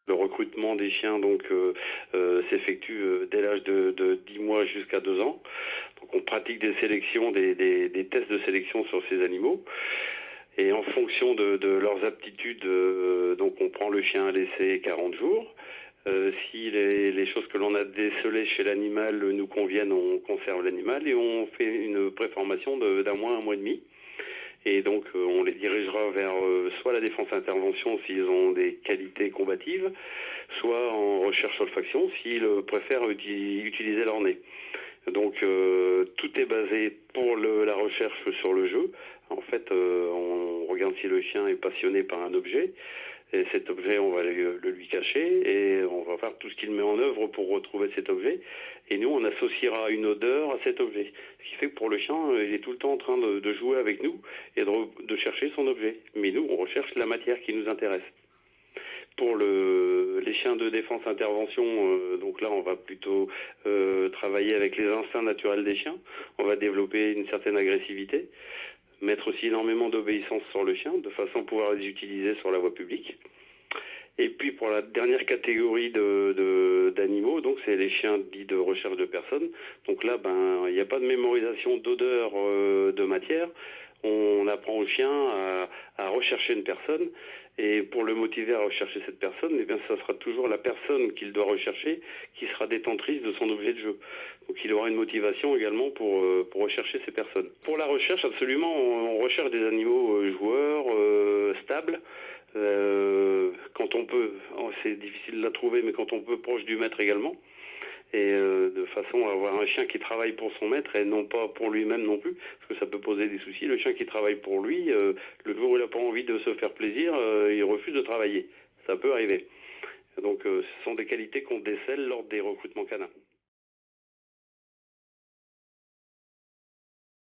Le recrutement des chiens s'effectue dès l'âge de 10 mois jusqu'à 2 ans. Donc on pratique des sélections, des tests de sélection sur ces animaux. Et en fonction de leurs aptitudes, donc on prend le chien à l'essai 40 jours. Si les choses que l'on a décelées chez l'animal nous conviennent, on conserve l'animal et on fait une préformation d'un mois, un mois et demi. Et donc on les dirigera vers soit la défense intervention s'ils ont des qualités combatives, soit en recherche olfaction s'ils préfèrent utiliser leur nez. Donc tout est basé pour la recherche sur le jeu. En fait, on regarde si le chien est passionné par un objet. Et cet objet, on va le lui cacher et on va faire tout ce qu'il met en œuvre pour retrouver cet objet. Et nous, on associera une odeur à cet objet. Ce qui fait que pour le chien, il est tout le temps en train de jouer avec nous et de chercher son objet. Mais nous, on recherche la matière qui nous intéresse. Pour les chiens de défense intervention, donc là on va plutôt travailler avec les instincts naturels des chiens. On va développer une certaine agressivité, mettre aussi énormément d'obéissance sur le chien, de façon à pouvoir les utiliser sur la voie publique. Et puis pour la dernière catégorie d'animaux, donc c'est les chiens dits de recherche de personnes. Donc là, il n'y a pas de mémorisation d'odeur de matière. On apprend au chien à rechercher une personne. Et pour le motiver à rechercher cette personne, eh bien, ça sera toujours la personne qu'il doit rechercher qui sera détentrice de son objet de jeu. Donc il aura une motivation également pour rechercher ces personnes. Pour la recherche, absolument, on recherche des animaux joueurs, stables. Quand on peut, c'est difficile de la trouver, mais quand on peut, proche du maître également. Et de façon à avoir un chien qui travaille pour son maître et non pas pour lui-même non plus, parce que ça peut poser des soucis. Le chien qui travaille pour lui, le jour où il n'a pas envie de se faire plaisir, il refuse de travailler. Ça peut arriver. Donc ce sont des qualités qu'on décèle lors des recrutements canins.